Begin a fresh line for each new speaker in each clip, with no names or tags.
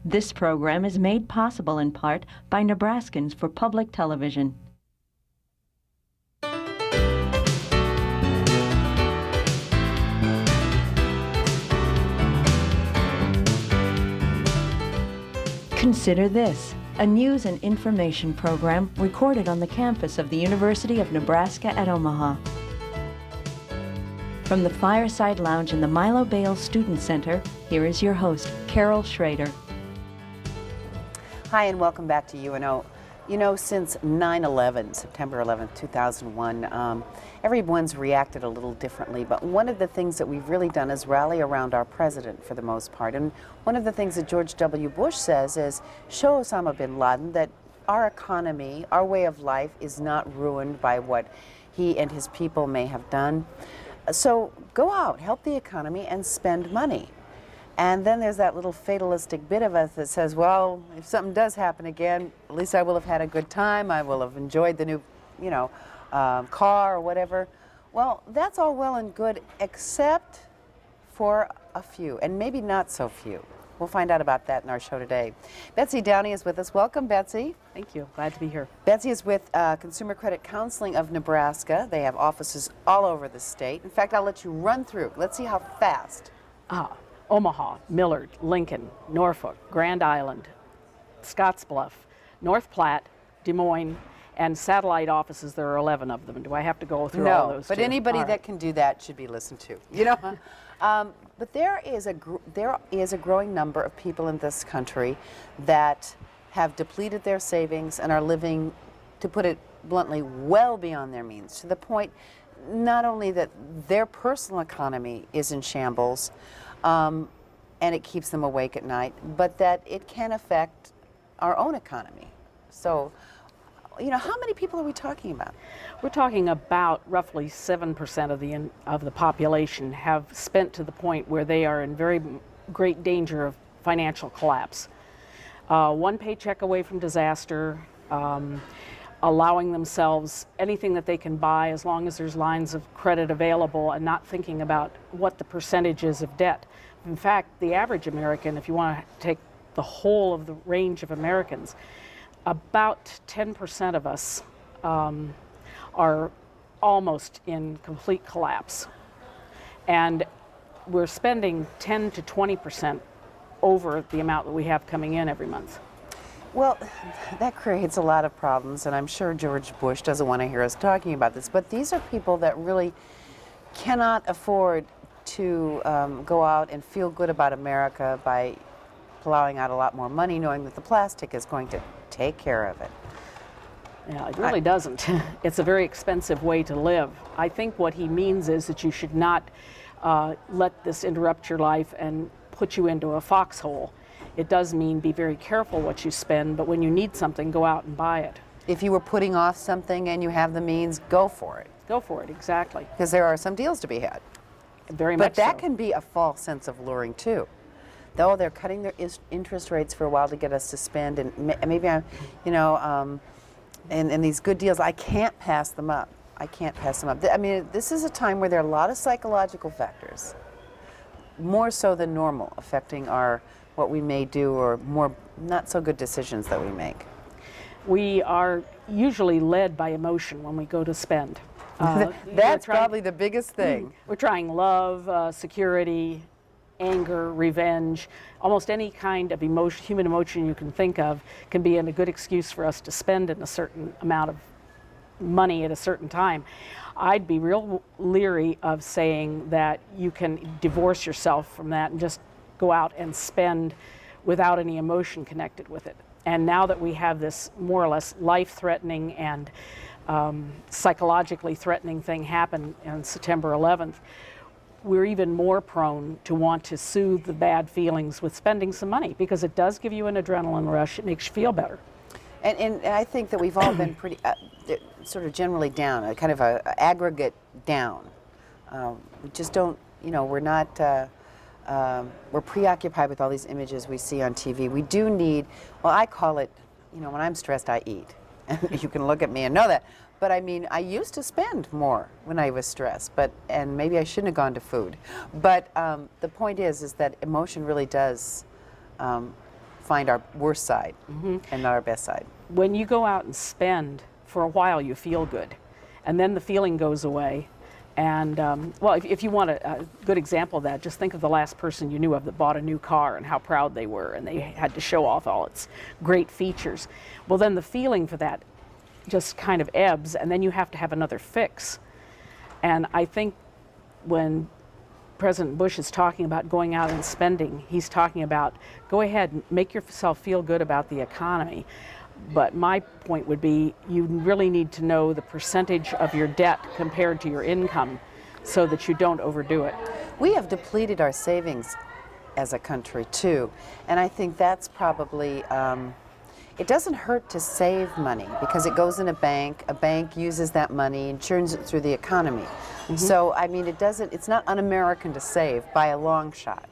This program is made possible in part by Nebraskans for Public Television. Consider this, a news and information program recorded on the campus of the University of Nebraska at Omaha. From the Fireside Lounge in the Milo Bales Student Center, here is your host, Carol Schrader.
Hi, and welcome back to UNO. You know, since 9/11, September 11th, 2001, everyone's reacted a little differently, but one of the things that we've really done is rally around our president for the most part. And one of the things that George W. Bush says is, show Osama bin Laden that our economy, our way of life is not ruined by what he and his people may have done. So go out, help the economy, and spend money. And then there's that little fatalistic bit of us that says, well, if something does happen again, at least I will have had a good time. I will have enjoyed the new, car or whatever. Well, that's all well and good, except for a few, and maybe not so few. We'll find out about that in our show today. Betsy Downey is with us. Welcome, Betsy.
Thank you. Glad to be here.
Betsy is with Consumer Credit Counseling of Nebraska. They have offices all over the state. In fact, I'll let you run through. Let's see how fast.
Omaha, Millard, Lincoln, Norfolk, Grand Island, Scottsbluff, North Platte, Des Moines, and satellite offices. There are 11 of them. Do I have to go through all those?
No, but
too?
anybody
All right.
that can do that should be listened to. But there is a growing number of people in this country that have depleted their savings and are living, to put it bluntly, well beyond their means, to the point not only that their personal economy is in shambles, and it keeps them awake at night, but that it can affect our own economy. So, how many people are we talking about?
We're talking about roughly 7% of the population have spent to the point where they are in very great danger of financial collapse. One paycheck away from disaster, allowing themselves anything that they can buy as long as there's lines of credit available, and not thinking about what the percentage is of debt. In fact, the average American, if you want to take the whole of the range of Americans, about 10% of us are almost in complete collapse. And we're spending 10 to 20% over the amount that we have coming in every month.
Well, that creates a lot of problems, and I'm sure George Bush doesn't want to hear us talking about this, but these are people that really cannot afford to go out and feel good about America by plowing out a lot more money, knowing that the plastic is going to take care of it.
Yeah, it really doesn't. It's a very expensive way to live. I think what he means is that you should not let this interrupt your life and put you into a foxhole. It does mean be very careful what you spend, but when you need something, go out and buy it.
If you were putting off something and you have the means, go for it.
Go for it, exactly.
Because there are some deals to be had.
Very much
But that
so.
can be a false sense of luring too. Though they're cutting their interest rates for a while to get us to spend, and maybe I'm, and these good deals, I can't pass them up. I can't pass them up. I mean, this is a time where there are a lot of psychological factors, more so than normal, affecting what we may do, or more not so good decisions that we make.
We are usually led by emotion when we go to spend.
That's probably the biggest thing.
We're trying love, security, anger, revenge, almost any kind of emotion, human emotion you can think of can be a good excuse for us to spend in a certain amount of money at a certain time. I'd be real leery of saying that you can divorce yourself from that and just go out and spend without any emotion connected with it. And now that we have this more or less life-threatening and psychologically threatening thing happen on September 11th, we're even more prone to want to soothe the bad feelings with spending some money, because it does give you an adrenaline rush. It makes you feel better.
And I think that we've all been pretty sort of generally down, a kind of a aggregate down. We just don't, we're not, we're preoccupied with all these images we see on TV. We do need, well, I call it, when I'm stressed, I eat. And you can look at me and know that. But I mean, I used to spend more when I was stressed, and maybe I shouldn't have gone to food. But the point is that emotion really does find our worst side and not our best side.
When you go out and spend, for a while you feel good, and then the feeling goes away. And well, if you want a good example of that, just think of the last person you knew of that bought a new car and how proud they were, and they had to show off all its great features. Well, then the feeling for that just kind of ebbs, and then you have to have another fix. And I think when President Bush is talking about going out and spending, he's talking about go ahead and make yourself feel good about the economy. But my point would be you really need to know the percentage of your debt compared to your income so that you don't overdo it.
We have depleted our savings as a country too, and I think that's probably, it doesn't hurt to save money because it goes in a bank uses that money and churns it through the economy. So I mean it's not un-American to save by a long shot.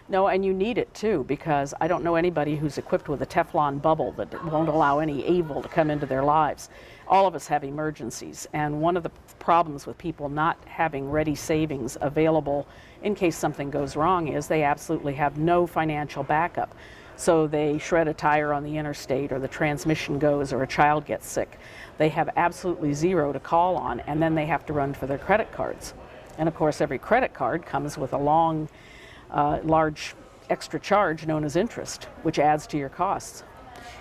No, and you need it too, because I don't know anybody who's equipped with a Teflon bubble that won't allow any evil to come into their lives. All of us have emergencies, and one of the problems with people not having ready savings available in case something goes wrong is they absolutely have no financial backup. So they shred a tire on the interstate, or the transmission goes, or a child gets sick. They have absolutely zero to call on, and then they have to run for their credit cards. And of course, every credit card comes with a large extra charge known as interest, which adds to your costs.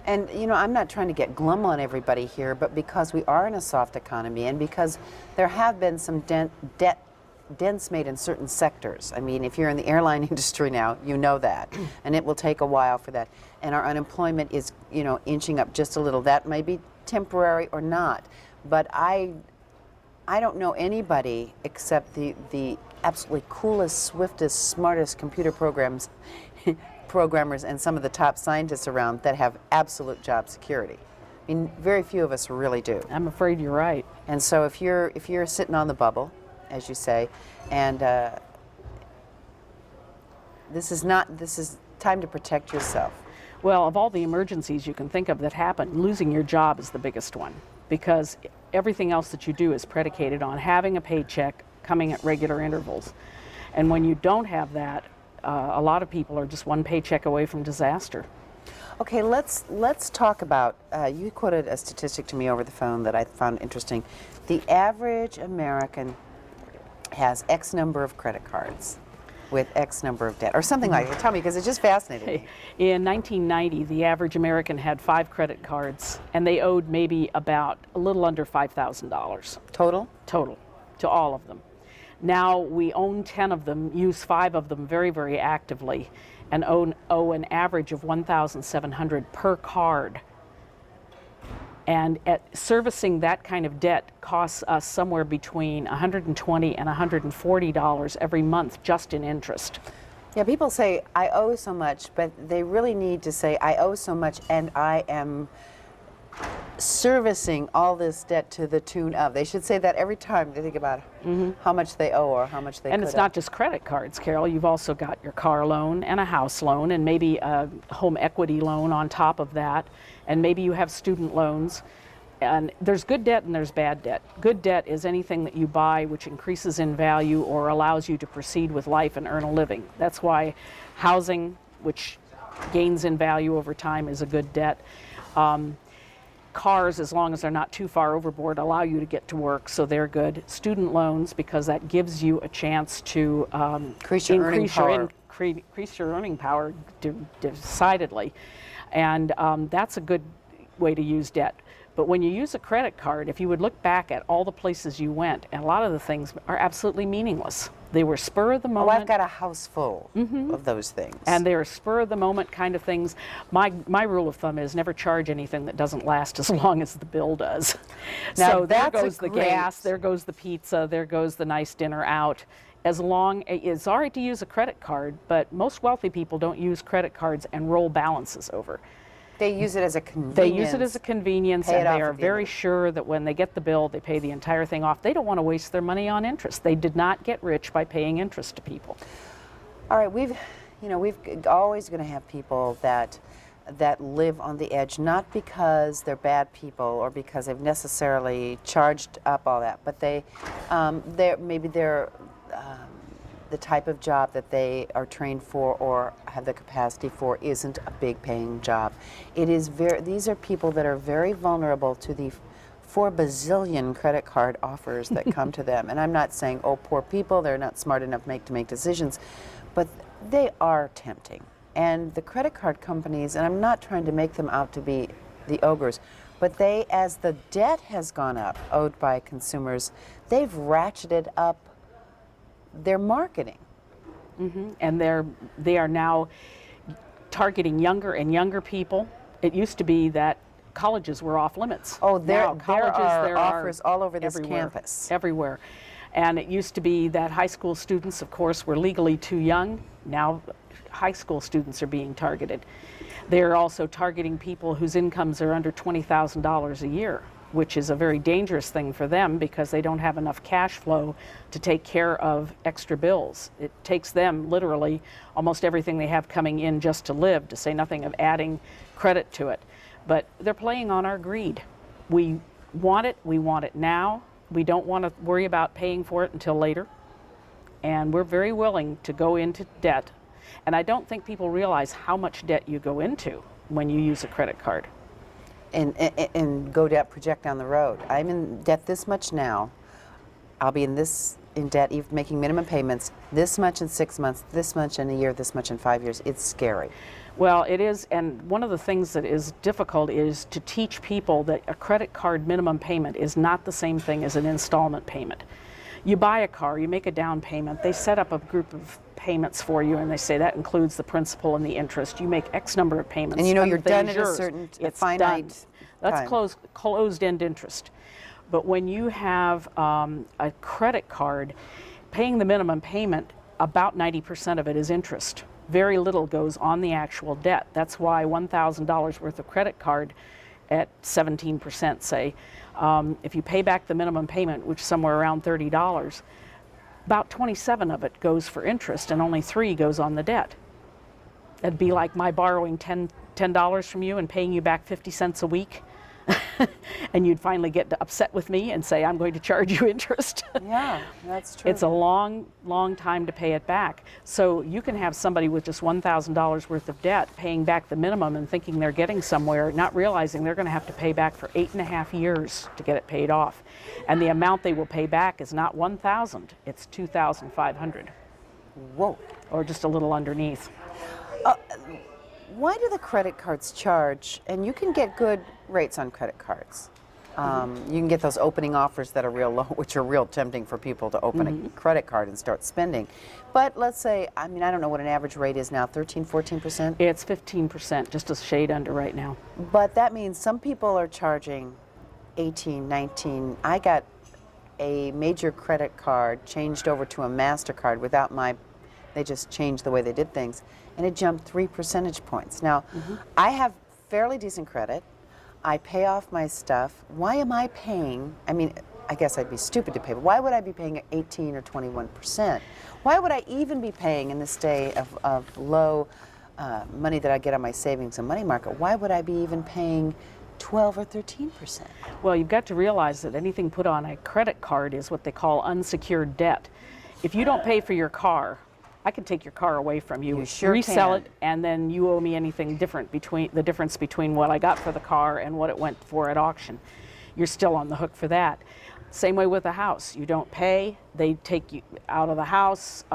And you know, I'm not trying to get glum on everybody here, but because we are in a soft economy and because there have been some dents made in certain sectors. I mean, if you're in the airline industry now, you know that, and it will take a while for that. And our unemployment is, you know, inching up just a little. That may be temporary or not, but I don't know anybody except the absolutely coolest, swiftest, smartest computer programmers and some of the top scientists around that have absolute job security. I mean, very few of us really do.
I'm afraid you're right.
And so if you're sitting on the bubble, as you say, and this is time to protect yourself.
Well, of all the emergencies you can think of that happen, losing your job is the biggest one, because everything else that you do is predicated on having a paycheck coming at regular intervals. And when you don't have that, a lot of people are just one paycheck away from disaster.
Okay, let's talk about, you quoted a statistic to me over the phone that I found interesting. The average American has X number of credit cards with X number of debt, or something like that. Tell me, because it just fascinated me.
In 1990, the average American had 5 credit cards, and they owed maybe about a little under $5,000.
Total?
Total, to all of them. Now we own 10 of them, use 5 of them very, very actively, and owe an average of $1,700 per card. And servicing that kind of debt costs us somewhere between $120 and $140 every month just in interest.
Yeah, people say, I owe so much, but they really need to say, I owe so much and I am servicing all this debt to the tune of. They should say that every time they think about how much they owe or how much they
And
could
it's
owe.
not just credit cards, Carol. You've also got your car loan and a house loan and maybe a home equity loan on top of that. And maybe you have student loans. And there's good debt and there's bad debt. Good debt is anything that you buy which increases in value or allows you to proceed with life and earn a living. That's why housing, which gains in value over time, is a good debt. Cars, as long as they're not too far overboard, allow you to get to work, so they're good. Student loans, because that gives you a chance to
Increase your earning
power decidedly. And that's a good way to use debt. But when you use a credit card, if you would look back at all the places you went, and a lot of the things are absolutely meaningless. They were spur of the moment.
Oh, I've got a house full of those things.
And they're spur of the moment kind of things. My rule of thumb is never charge anything that doesn't last as long as the bill does.
Now,
So there
that's
goes the gas, there goes the pizza, there goes the nice dinner out. As long, it's all right to use a credit card, but most wealthy people don't use credit cards and roll balances over.
They use it as a convenience.
They use it as a convenience,
Pay it
and
off
they are
at the
very
end.
sure that when they get the bill, they pay the entire thing off. They don't want to waste their money on interest. They did not get rich by paying interest to people.
All right, we've always going to have people that live on the edge, not because they're bad people or because they've necessarily charged up all that, but they're the type of job that they are trained for or have the capacity for isn't a big paying job. It is these are people that are very vulnerable to the 4 bazillion credit card offers that come to them. And I'm not saying, oh, poor people, they're not smart enough to make decisions, but they are tempting. And the credit card companies, and I'm not trying to make them out to be the ogres, but they, as the debt has gone up owed by consumers, they've ratcheted up their marketing.
And they are now targeting younger and younger people. It used to be that colleges were off limits.
Oh, there
Now,
are offers all over this
everywhere,
campus.
Everywhere. And it used to be that high school students, of course, were legally too young. Now high school students are being targeted. They're also targeting people whose incomes are under $20,000 a year, which is a very dangerous thing for them because they don't have enough cash flow to take care of extra bills. It takes them literally almost everything they have coming in just to live, to say nothing of adding credit to it. But they're playing on our greed. We want it now. We don't want to worry about paying for it until later. And we're very willing to go into debt. And I don't think people realize how much debt you go into when you use a credit card.
And go debt project down the road. I'm in debt this much now. I'll be in debt, even making minimum payments, this much in 6 months, this much in a year, this much in 5 years. It's scary.
Well, it is, and one of the things that is difficult is to teach people that a credit card minimum payment is not the same thing as an installment payment. You buy a car, you make a down payment, they set up a group of payments for you and they say that includes the principal and the interest. You make X number of payments.
And you know you're
everything's
done at
yours.
a certain
It's
finite
done. That's
time.
closed-end interest. But when you have a credit card, paying the minimum payment, about 90% of it is interest. Very little goes on the actual debt. That's why $1,000 worth of credit card at 17%, say, if you pay back the minimum payment, which is somewhere around $30, about 27 of it goes for interest and only 3 goes on the debt. It'd be like my borrowing $10 from you and paying you back 50 cents a week. And you'd finally get upset with me and say, I'm going to charge you interest.
Yeah, that's true.
It's a long, long time to pay it back. So you can have somebody with just $1,000 worth of debt paying back the minimum and thinking they're getting somewhere, not realizing they're going to have to pay back for 8.5 years to get it paid off. And the amount they will pay back is not $1,000, it's $2,500.
Whoa.
Or just a little underneath.
Why do the credit cards charge? And you can get good rates on credit cards. You can get those opening offers that are real low, which are real tempting for people to open a credit card and start spending. But let's say, I don't know what an average rate is now, 13, 14%?
It's 15%, just a shade under right now.
But that means some people are charging 18, 19. I got a major credit card changed over to a MasterCard without they just changed the way they did things, and it jumped 3 percentage points. Now, I have fairly decent credit. I pay off my stuff. Why am I paying? I guess I'd be stupid to pay, but why would I be paying 18 or 21%? Why would I even be paying in this day of low money that I get on my savings and money market? Why would I be even paying 12 or 13%?
Well, you've got to realize that anything put on a credit card is what they call unsecured debt. If you don't pay for your car, I can take your car away from you,
You sure
resell
can.
it, and then you owe me anything different the difference between what I got for the car and what it went for at auction. You're still on the hook for that. Same way with a house. You don't pay, they take you out of the house,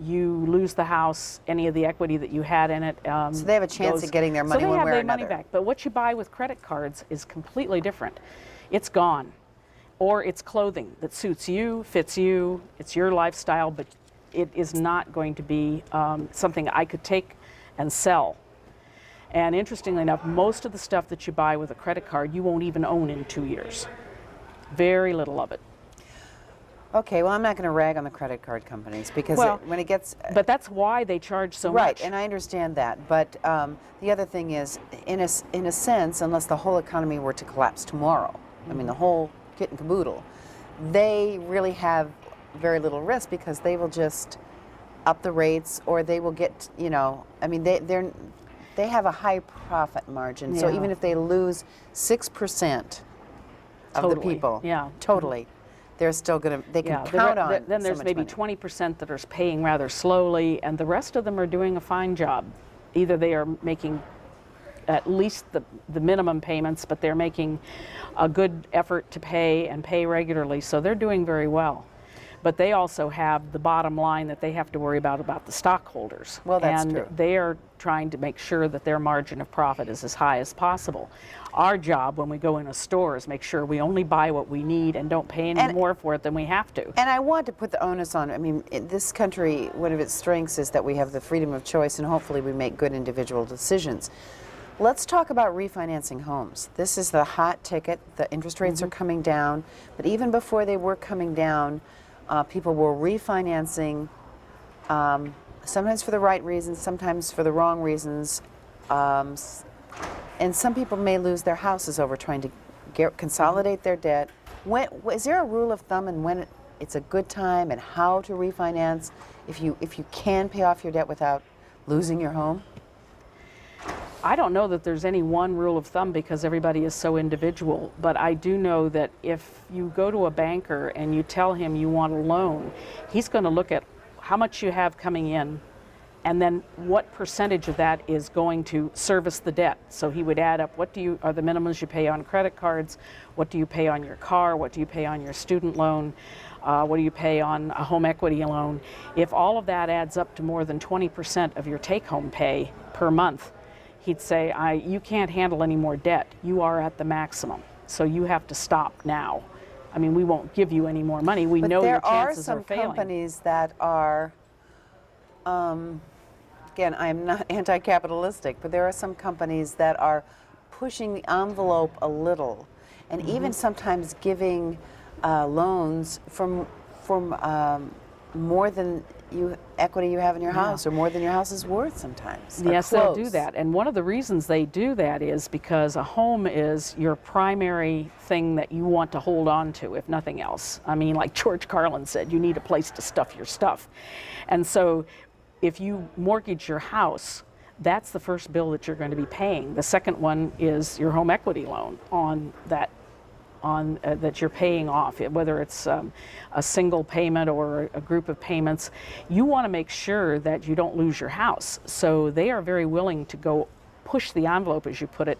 you lose the house, any of the equity that you had in it.
So they have a chance of getting their money one way or
So they have their money
another.
back. But what you buy with credit cards is completely different. It's gone. Or it's clothing that suits you, fits you, it's your lifestyle, but it is not going to be something I could take and sell. And interestingly enough, most of the stuff that you buy with a credit card, you won't even own in 2 years. Very little of it.
Okay, well, I'm not going to rag on the credit card companies because
Well,
when it gets...
But that's why they charge so
Right,
much.
and I understand that. But the other thing is, in a sense, unless the whole economy were to collapse tomorrow, the whole kit and caboodle, they really have very little risk because they will just up the rates, or they will get, they have a high profit margin. So
Yeah.
even if they lose 6% of the
Totally,
people,
yeah.
totally, they're still going to, they can
Yeah,
count on
then
so
there's
much
maybe
money.
20% that are paying rather slowly, and the rest of them are doing a fine job. Either they are making at least the minimum payments, but they're making a good effort to pay and pay regularly, so they're doing very well. But they also have the bottom line that they have to worry about the stockholders.
Well, that's
and
true.
they are trying to make sure that their margin of profit is as high as possible. Our job when we go in a store is make sure we only buy what we need and don't pay any more for it than we have to.
And I want to put the onus on, I mean, in this country, one of its strengths is that we have the freedom of choice, and hopefully we make good individual decisions. Let's talk about refinancing homes. This is the hot ticket. The interest rates are coming down, but even before they were coming down, people were refinancing, sometimes for the right reasons, sometimes for the wrong reasons, and some people may lose their houses over trying to consolidate their debt. Is there a rule of thumb in when it's a good time and how to refinance if you can pay off your debt without losing your home?
I don't know that there's any one rule of thumb because everybody is so individual, but I do know that if you go to a banker and you tell him you want a loan, he's going to look at how much you have coming in and then what percentage of that is going to service the debt. So he would add up what are the minimums you pay on credit cards, what do you pay on your car, what do you pay on your student loan, what do you pay on a home equity loan. If all of that adds up to more than 20% of your take-home pay per month, he'd say, you can't handle any more debt. You are at the maximum, so you have to stop now. I mean, we won't give you any more money. We know your chances are failing.
There are some companies that are, again, I'm not anti-capitalistic, but there are some companies that are pushing the envelope a little, and even sometimes giving loans from more than equity you have in your house, or more than your house is worth sometimes.
Yes, they'll do that. And one of the reasons they do that is because a home is your primary thing that you want to hold on to, if nothing else. I mean, like George Carlin said, you need a place to stuff your stuff. And so if you mortgage your house, that's the first bill that you're going to be paying. The second one is your home equity loan on that that you're paying off, whether it's a single payment or a group of payments. You want to make sure that you don't lose your house. So they are very willing to go push the envelope, as you put it,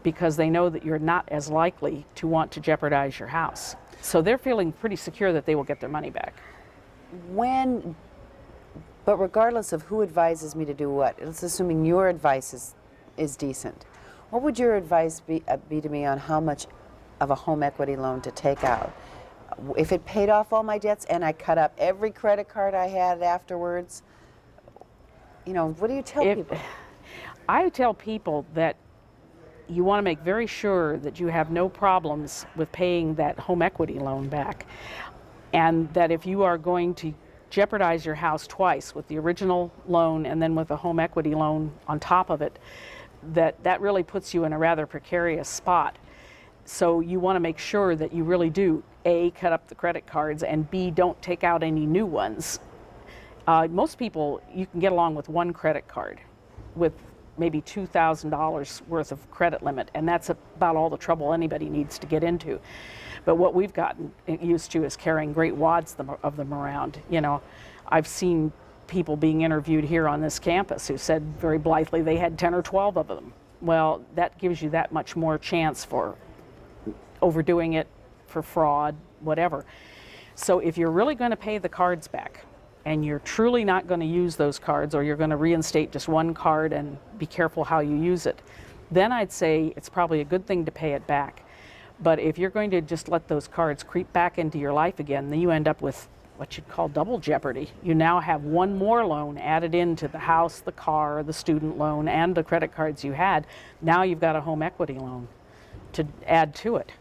because they know that you're not as likely to want to jeopardize your house. So they're feeling pretty secure that they will get their money back.
But regardless of who advises me to do what, let's assuming your advice is decent, what would your advice be to me on how much of a home equity loan to take out? If it paid off all my debts and I cut up every credit card I had afterwards, what do you tell people?
I tell people that you want to make very sure that you have no problems with paying that home equity loan back, and that if you are going to jeopardize your house twice, with the original loan and then with a home equity loan on top of it, that really puts you in a rather precarious spot. So you want to make sure that you really do, A, cut up the credit cards, and B, don't take out any new ones. Most people, you can get along with one credit card with maybe $2,000 worth of credit limit, and that's about all the trouble anybody needs to get into. But what we've gotten used to is carrying great wads of them around. I've seen people being interviewed here on this campus who said very blithely they had 10 or 12 of them. Well, that gives you that much more chance for overdoing it, for fraud, whatever. So if you're really going to pay the cards back and you're truly not going to use those cards, or you're going to reinstate just one card and be careful how you use it, then I'd say it's probably a good thing to pay it back. But if you're going to just let those cards creep back into your life again, then you end up with what you'd call double jeopardy. You now have one more loan added into the house, the car, the student loan, and the credit cards you had. Now you've got a home equity loan to add to it.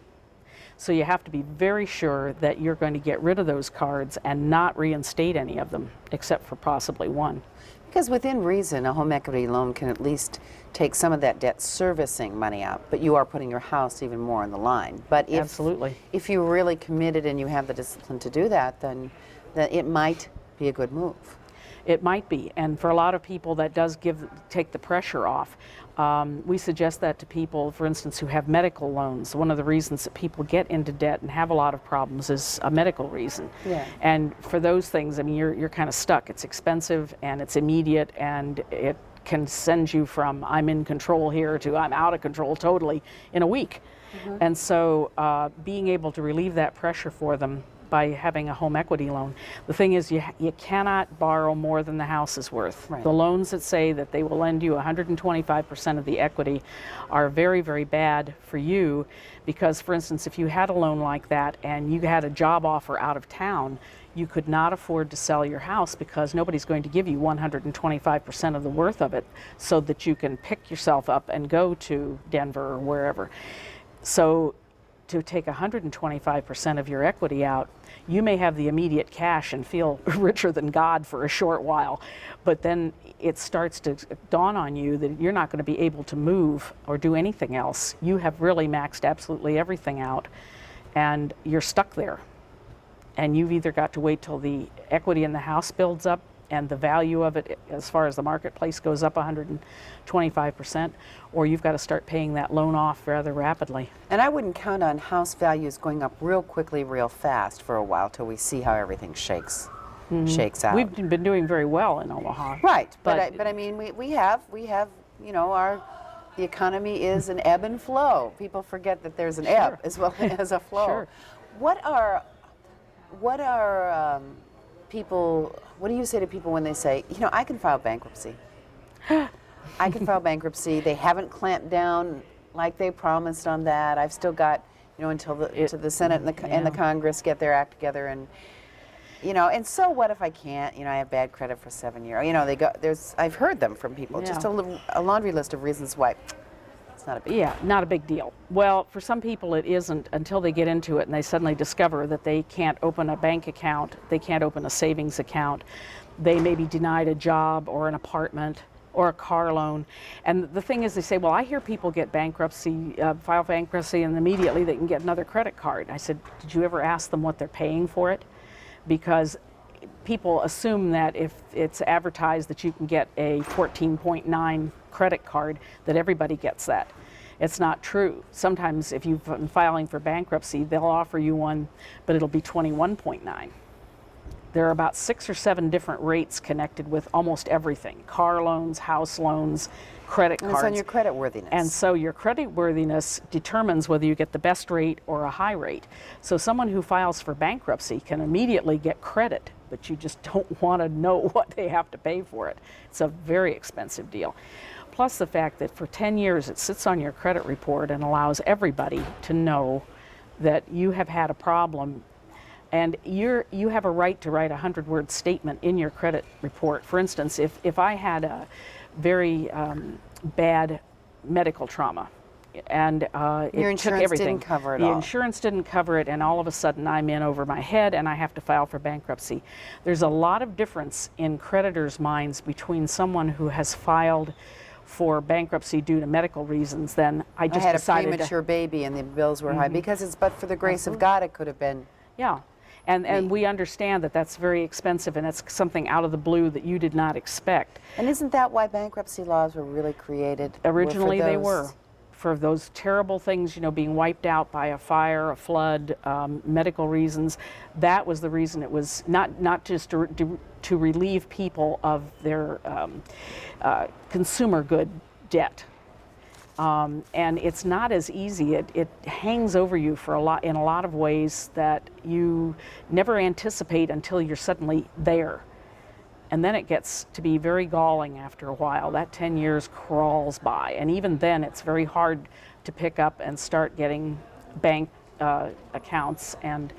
So you have to be very sure that you're going to get rid of those cards and not reinstate any of them, except for possibly one.
Because within reason, a home equity loan can at least take some of that debt servicing money out, but you are putting your house even more on the line. But
Absolutely.
If you're really committed and you have the discipline to do that, then it might be a good move.
It might be, and for a lot of people that does take the pressure off. We suggest that to people, for instance, who have medical loans. One of the reasons that people get into debt and have a lot of problems is a medical reason.
Yeah.
And for those things, I mean, you're kind of stuck. It's expensive and it's immediate, and it can send you from I'm in control here to I'm out of control totally in a week. And so being able to relieve that pressure for them by having a home equity loan. The thing is, you cannot borrow more than the house is worth.
Right.
The loans that say that they will lend you 125% of the equity are very, very bad for you, because, for instance, if you had a loan like that and you had a job offer out of town, you could not afford to sell your house because nobody's going to give you 125% of the worth of it so that you can pick yourself up and go to Denver or wherever. So to take 125% of your equity out, you may have the immediate cash and feel richer than God for a short while, but then it starts to dawn on you that you're not going to be able to move or do anything else. You have really maxed absolutely everything out, and you're stuck there. And you've either got to wait till the equity in the house builds up and the value of it as far as the marketplace goes up 125%, or you've got to start paying that loan off rather rapidly.
And I wouldn't count on house values going up real quickly, real fast for a while till we see how everything shakes out.
We've been doing very well in Omaha.
Right,
But-
but I mean, we have, you know, the economy is an ebb and flow. People forget that there's an ebb as well as a flow.
Sure.
What do you say to people when they say, you know, I can file bankruptcy? I can file bankruptcy. They haven't clamped down like they promised on that. I've still got, you know, until the Senate and the Congress get their act together, and you know, and so what if I can't? You know, I have bad credit for 7 years. You know, I've heard them from people. Just a laundry list of reasons why it's not a big deal.
Yeah, not a big deal. Well, for some people it isn't until they get into it and they suddenly discover that they can't open a bank account, they can't open a savings account, they may be denied a job or an apartment or a car loan. And the thing is, they say, well, I hear people get bankruptcy, file bankruptcy, and immediately they can get another credit card. I said, did you ever ask them what they're paying for it? Because people assume that if it's advertised that you can get a 14.9 credit card, that everybody gets that. It's not true. Sometimes if you've been filing for bankruptcy, they'll offer you one, but it'll be 21.9. There are about 6 or 7 different rates connected with almost everything: car loans, house loans, credit
And
cards.
it's on your credit worthiness.
And so your credit worthiness determines whether you get the best rate or a high rate. So someone who files for bankruptcy can immediately get credit, but you just don't want to know what they have to pay for it. It's a very expensive deal. Plus the fact that for 10 years it sits on your credit report and allows everybody to know that you have had a problem, and you have a right to write a 100-word statement in your credit report. For instance, if I had a very bad medical trauma, and
Your
it
insurance
took everything.
didn't cover it
the
all.
insurance didn't cover it, and all of a sudden I'm in over my head and I have to file for bankruptcy. There's a lot of difference in creditors' minds between someone who has filed for bankruptcy due to medical reasons than I
I
just
had a
decided
premature baby and the bills were high because it's but for the grace of God it could have been.
Yeah. And we understand that that's very expensive and it's something out of the blue that you did not expect.
And isn't that why bankruptcy laws were really created?
Originally they
those?
were. For those terrible things, you know, being wiped out by a fire, a flood, medical reasons. That was the reason it was not just to relieve people of their consumer good debt. And it's not as easy. It hangs over you for in a lot of ways that you never anticipate until you're suddenly there. And then it gets to be very galling after a while. That 10 years crawls by. And even then, it's very hard to pick up and start getting bank accounts and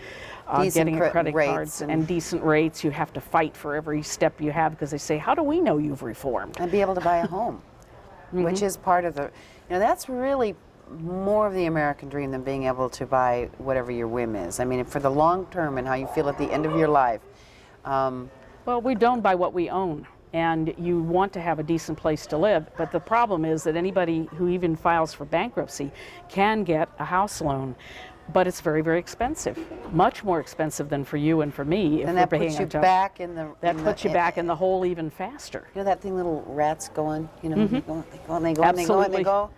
getting credit cards and decent rates. You have to fight for every step you have because they say, how do we know you've reformed?
And be able to buy a home, which is part of the, you know, that's really more of the American dream than being able to buy whatever your whim is. I mean, for the long term and how you feel at the end of your life.
Well, we don't buy what we own, and you want to have a decent place to live, but the problem is that anybody who even files for bankruptcy can get a house loan but it's very, very expensive, much more expensive than for you and for me.
And that puts you back in the...
That puts you back in the hole even faster.
You know that thing little rats go on, you know, they go and they go and they go and they
Absolutely.
go,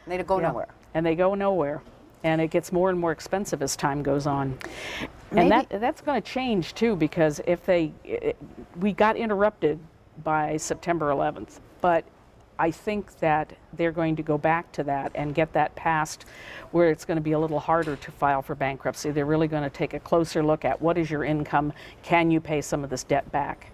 and they go
Yeah.
nowhere.
And they go nowhere. And it gets more and more expensive as time goes on.
Maybe-
And that's going to change too, because if we got interrupted by September 11th, but I think that they're going to go back to that and get that passed where it's going to be a little harder to file for bankruptcy. They're really going to take a closer look at what is your income, can you pay some of this debt back?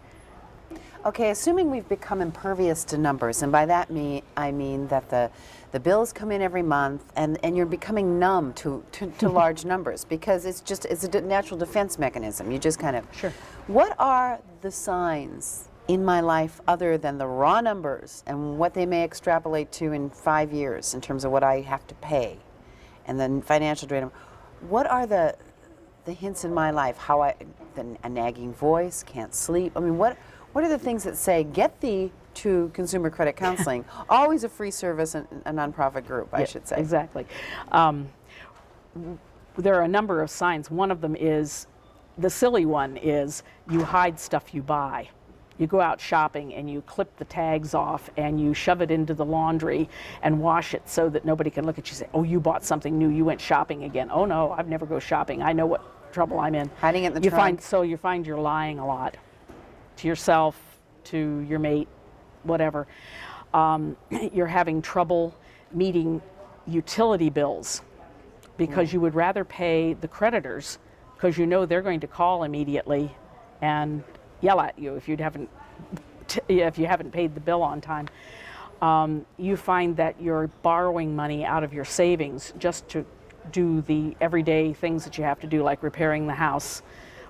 Okay, assuming we've become impervious to numbers, and by that I mean that the bills come in every month, and you're becoming numb to large numbers because it's a natural defense mechanism. You just kind of...
Sure.
What are the signs in my life other than the raw numbers and what they may extrapolate to in 5 years in terms of what I have to pay and then financial drain? What are the hints in my life? A nagging voice, can't sleep. I mean, what are the things that say, get thee to Consumer Credit Counseling? Always a free service and a nonprofit group, I should say.
Exactly. There are a number of signs. One of them is, the silly one is, you hide stuff you buy. You go out shopping and you clip the tags off and you shove it into the laundry and wash it so that nobody can look at you and say, oh, you bought something new, you went shopping again. Oh no, I've never go shopping. I know what trouble I'm in.
Hiding it in the trunk.
You find you're lying a lot to yourself, to your mate, whatever. You're having trouble meeting utility bills because you would rather pay the creditors because you know they're going to call immediately and yell at you if you haven't paid the bill on time. You find that you're borrowing money out of your savings just to do the everyday things that you have to do, like repairing the house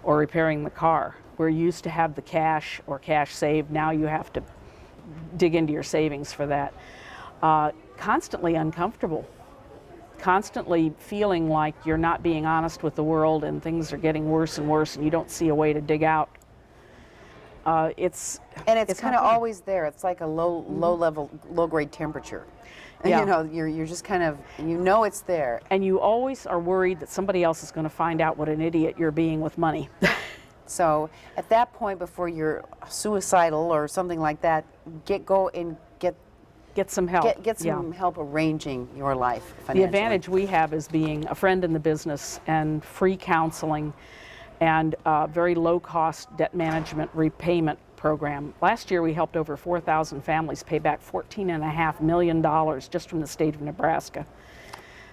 or repairing the car. Where you used to have the cash or cash saved, now you have to dig into your savings for that. Constantly uncomfortable, constantly feeling like you're not being honest with the world and things are getting worse and worse and you don't see a way to dig out. It's
kind of
not fun.
always there. It's like a low grade temperature. And,
Yeah.
you know, you're just kind of, you know it's there.
And you always are worried that somebody else is going to find out what an idiot you're being with money.
So at that point, before you're suicidal or something like that, get
Get some help.
get some
Yeah.
help arranging your life
The
financially.
advantage we have is being a friend in the business and free counseling and very low-cost debt management repayment program. Last year we helped over 4,000 families pay back $14.5 million just from the state of Nebraska.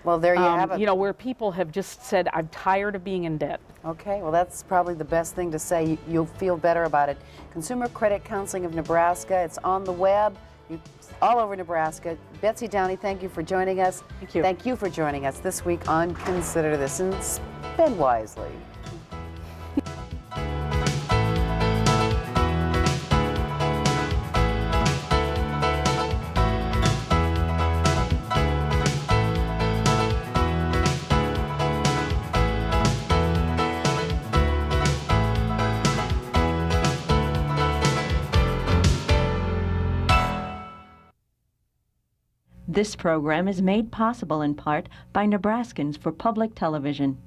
Well, there you have it.
You know, where people have just said, I'm tired of being in debt.
Okay, well, that's probably the best thing to say. You'll feel better about it. Consumer Credit Counseling of Nebraska. It's on the web, all over Nebraska. Betsy Downey, thank you for joining us.
Thank you.
Thank you for joining us this week on Consider This and Spend Wisely.
This program is made possible in part by Nebraskans for Public Television.